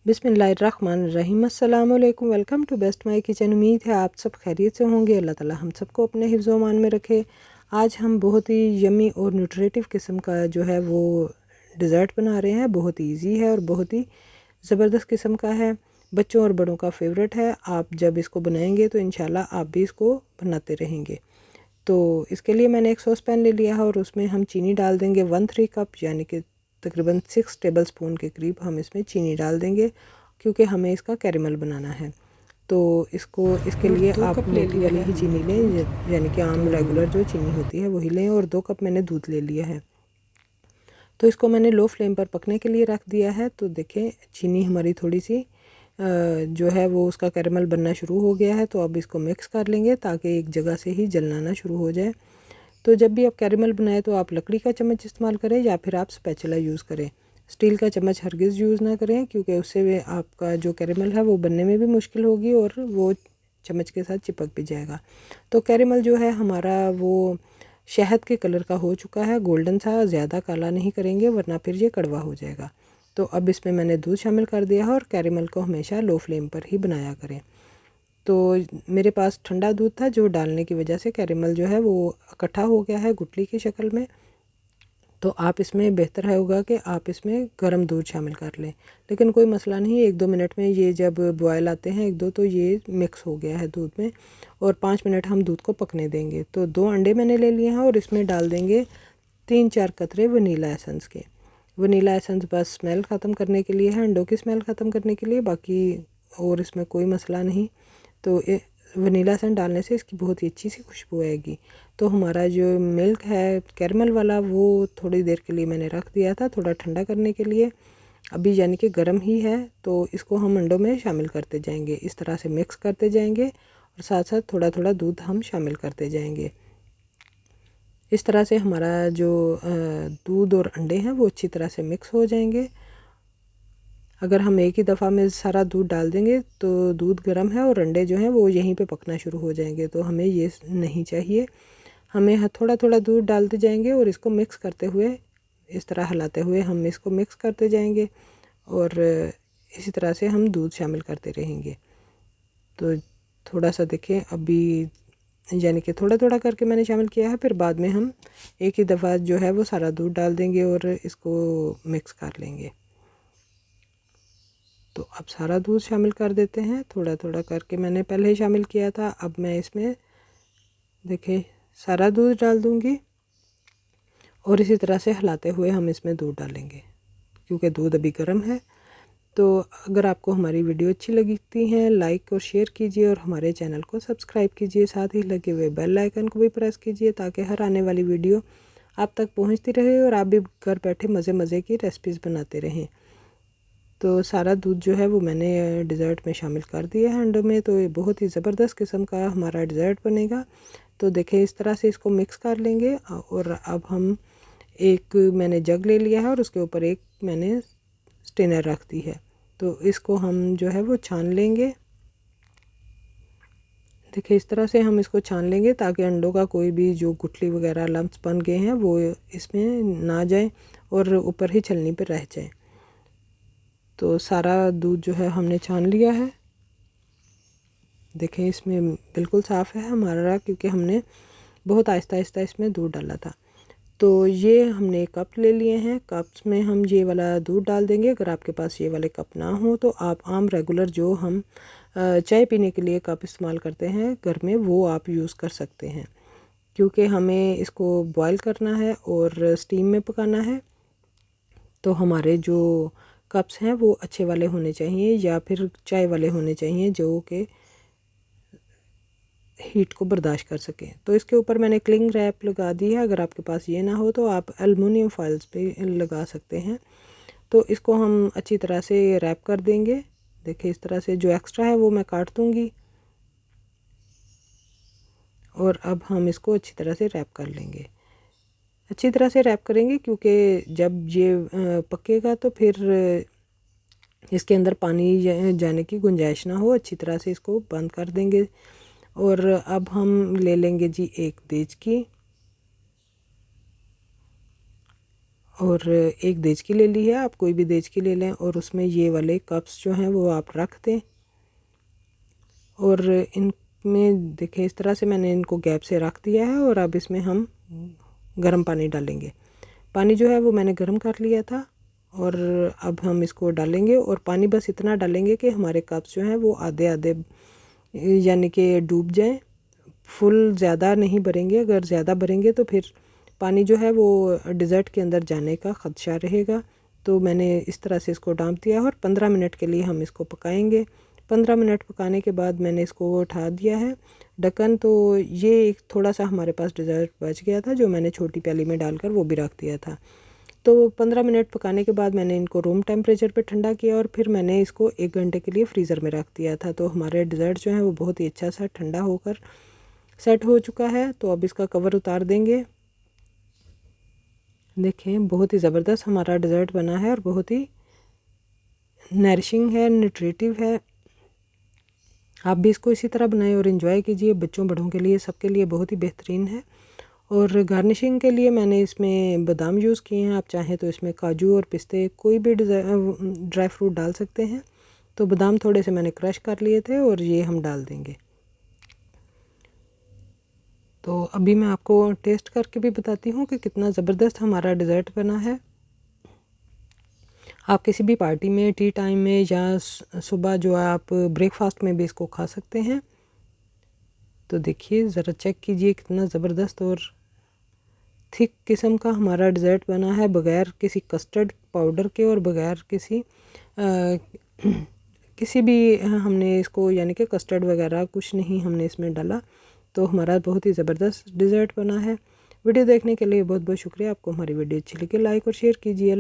बिस्मिल्लाहिर्रहमानिर्रहीम। अस्सलाम वालेकुम। Welcome to best my kitchen. उम्मीद है आप सब खैरियत से होंगे। अल्लाह ताला हम सबको अपने हिफ्ज़ व अमान में रखे। आज हम बहुत ही यमी और न्यूट्रिटिव किस्म का जो है वो डिज़र्ट बना रहे हैं। बहुत ही ईजी है और बहुत ही ज़बरदस्त किस्म का है। बच्चों और बड़ों का फेवरेट है। आप जब इसको बनाएंगे तो इंशाल्लाह आप भी इसको बनाते रहेंगे। तो इसके लिए मैंने एक सॉस पैन ले लिया है और उसमें हम चीनी डाल देंगे 1/3 कप, यानी कि तकरीबन 6 टेबल स्पून के करीब हम इसमें चीनी डाल देंगे, क्योंकि हमें इसका कैरेमल बनाना है। तो इसके लिए आप मोटी वाली ही चीनी लें, यानी कि आम रेगुलर जो चीनी होती है वही लें। और 2 कप मैंने दूध ले लिया है। तो इसको मैंने लो फ्लेम पर पकने के लिए रख दिया है। तो देखें चीनी हमारी थोड़ी सी जो है वो उसका कैरेमल बनना शुरू हो गया है। तो अब इसको मिक्स कर लेंगे ताकि एक जगह से ही जलना शुरू हो जाए। तो जब भी आप कैरेमल बनाएं तो आप लकड़ी का चम्मच इस्तेमाल करें या फिर आप स्पैचुला यूज़ करें। स्टील का चम्मच हरगिज़ यूज़ ना करें, क्योंकि उससे आपका जो कैरेमल है वो बनने में भी मुश्किल होगी और वो चम्मच के साथ चिपक भी जाएगा। तो कैरेमल जो है हमारा वो शहद के कलर का हो चुका है, गोल्डन सा। ज़्यादा काला नहीं करेंगे वरना फिर ये कड़वा हो जाएगा। तो अब इसमें मैंने दूध शामिल कर दिया है और कैरेमल को हमेशा लो फ्लेम पर ही बनाया करें। तो मेरे पास ठंडा दूध था, जो डालने की वजह से कैरेमल जो है वो इकट्ठा हो गया है गुठली की शक्ल में। तो आप इसमें बेहतर है होगा कि आप इसमें गर्म दूध शामिल कर लें, लेकिन कोई मसला नहीं। 1-2 मिनट में ये जब बॉयल आते हैं 1-2, तो ये मिक्स हो गया है दूध में। और 5 मिनट हम दूध को पकने देंगे। तो 2 अंडे मैंने ले लिए हैं और इसमें डाल देंगे 3-4 कतरे वनीला एसेंस के। वनीला एसेंस बस स्मेल ख़त्म करने के लिए है, अंडों की स्मेल ख़त्म करने के लिए, बाकी और इसमें कोई मसला नहीं। तो वनीला एसेंस डालने से इसकी बहुत ही अच्छी सी खुशबू आएगी। तो हमारा जो मिल्क है कैरमल वाला वो थोड़ी देर के लिए मैंने रख दिया था, थोड़ा ठंडा करने के लिए। अभी यानी कि गर्म ही है। तो इसको हम अंडों में शामिल करते जाएंगे, इस तरह से मिक्स करते जाएंगे और साथ साथ थोड़ा थोड़ा दूध हम शामिल करते जाएंगे। इस तरह से हमारा जो दूध और अंडे हैं वो अच्छी तरह से मिक्स हो जाएंगे। अगर हम एक ही दफ़ा में सारा दूध डाल देंगे तो दूध गर्म है और अंडे जो हैं वो यहीं पे पकना शुरू हो जाएंगे। तो हमें ये नहीं चाहिए। हमें थोड़ा थोड़ा दूध डालते जाएंगे और इसको मिक्स करते हुए, इस तरह हिलाते हुए हम इसको मिक्स करते जाएंगे और इसी तरह से हम दूध शामिल करते रहेंगे। तो थोड़ा सा देखें, अभी यानी कि थोड़ा थोड़ा करके मैंने शामिल किया है, फिर बाद में हम एक ही दफ़ा जो है वो सारा दूध डाल देंगे और इसको मिक्स कर लेंगे। तो अब सारा दूध शामिल कर देते हैं। थोड़ा थोड़ा करके मैंने पहले ही शामिल किया था। अब मैं इसमें देखिए सारा दूध डाल दूंगी और इसी तरह से हिलाते हुए हम इसमें दूध डालेंगे, क्योंकि दूध अभी गर्म है। तो अगर आपको हमारी वीडियो अच्छी लगती है लाइक और शेयर कीजिए और हमारे चैनल को सब्सक्राइब कीजिए। साथ ही लगे हुए बेल आइकन को भी प्रेस कीजिए ताकि हर आने वाली वीडियो आप तक पहुंचती रहे और आप भी घर बैठे मज़े मज़े की रेसिपीज़ बनाते रहें। तो सारा दूध जो है वो मैंने डिज़र्ट में शामिल कर दिया है अंडों में। तो ये बहुत ही ज़बरदस्त किस्म का हमारा डिज़र्ट बनेगा। तो देखें इस तरह से इसको मिक्स कर लेंगे। और अब हम एक मैंने जग ले लिया है और उसके ऊपर एक मैंने स्टेनर रख दी है। तो इसको हम जो है वो छान लेंगे। देखिए इस तरह से हम इसको छान लेंगे ताकि अंडों का कोई भी जो गुठली वगैरह लम्प्स बन गए हैं वो इसमें ना जाए और ऊपर ही छलनी पर रह जाए। तो सारा दूध जो है हमने छान लिया है। देखें इसमें बिल्कुल साफ़ है हमारा, क्योंकि हमने बहुत आहिस्ता आहिस्ता इसमें दूध डाला था। तो ये हमने कप ले लिए हैं। कप्स में हम ये वाला दूध डाल देंगे। अगर आपके पास ये वाले कप ना हो तो आप आम रेगुलर जो हम चाय पीने के लिए कप इस्तेमाल करते हैं घर में, वो आप यूज़ कर सकते हैं, क्योंकि हमें इसको बॉयल करना है और स्टीम में पकाना है। तो हमारे जो कप्स हैं वो अच्छे वाले होने चाहिए या फिर चाय वाले होने चाहिए जो कि हीट को बर्दाश्त कर सकें। तो इसके ऊपर मैंने क्लिंग रैप लगा दी है। अगर आपके पास ये ना हो तो आप एलुमिनियम फॉइल्स पे लगा सकते हैं। तो इसको हम अच्छी तरह से रैप कर देंगे। देखिए इस तरह से जो एक्स्ट्रा है वो मैं काट दूँगी और अब हम इसको अच्छी तरह से रैप कर लेंगे। अच्छी तरह से रैप करेंगे क्योंकि जब ये पकेगा तो फिर इसके अंदर पानी जाने की गुंजाइश ना हो। अच्छी तरह से इसको बंद कर देंगे। और अब हम ले लेंगे जी एक देचकी और एक देचकी ले ली है, आप कोई भी देचकी ले लें और उसमें ये वाले कप्स जो हैं वो आप रख दें। और इनमें देखें इस तरह से मैंने इनको गैप से रख दिया है। और अब इसमें हम गर्म पानी डालेंगे। पानी जो है वो मैंने गर्म कर लिया था और अब हम इसको डालेंगे। और पानी बस इतना डालेंगे कि हमारे कप्स जो हैं वो आधे आधे यानी कि डूब जाएं। फुल ज़्यादा नहीं भरेंगे, अगर ज़्यादा भरेंगे तो फिर पानी जो है वो डिज़र्ट के अंदर जाने का ख़दशा रहेगा। तो मैंने इस तरह से इसको डांप दिया और 15 मिनट के लिए हम इसको पकाएंगे। 15 मिनट पकाने के बाद मैंने इसको उठा दिया है ढक्कन। तो ये एक थोड़ा सा हमारे पास डिज़र्ट बच गया था जो मैंने छोटी प्याली में डालकर वो भी रख दिया था। तो 15 मिनट पकाने के बाद मैंने इनको रूम टेम्परेचर पे ठंडा किया और फिर मैंने इसको 1 घंटे के लिए फ्रीज़र में रख दिया था। तो हमारे डिज़र्ट जो है वो बहुत ही अच्छा सा ठंडा होकर सेट हो चुका है। तो अब इसका कवर उतार देंगे। देखें बहुत ही ज़बरदस्त हमारा डिज़र्ट बना है और बहुत ही नरिशिंग है, न्यूट्रिटिव है। आप भी इसको इसी तरह बनाएं और इन्जॉय कीजिए। बच्चों बड़ों के लिए सबके लिए बहुत ही बेहतरीन है। और गार्निशिंग के लिए मैंने इसमें बादाम यूज़ किए हैं। आप चाहें तो इसमें काजू और पिस्ते कोई भी ड्राई फ्रूट डाल सकते हैं। तो बादाम थोड़े से मैंने क्रश कर लिए थे और ये हम डाल देंगे। तो अभी मैं आपको टेस्ट करके भी बताती हूँ कि कितना ज़बरदस्त हमारा डिज़र्ट बना है। आप किसी भी पार्टी में, टी टाइम में या सुबह जो आप ब्रेकफास्ट में भी इसको खा सकते हैं। तो देखिए ज़रा चेक कीजिए कितना ज़बरदस्त और थिक किस्म का हमारा डिज़र्ट बना है, बग़ैर किसी कस्टर्ड पाउडर के और बग़ैर किसी भी हमने इसको यानी कि कस्टर्ड वगैरह कुछ नहीं हमने इसमें डाला। तो हमारा बहुत ही ज़बरदस्त डिज़र्ट बना है। वीडियो देखने के लिए बहुत बहुत शुक्रिया। आपको हमारी वीडियो अच्छी लगी लाइक और शेयर कीजिए।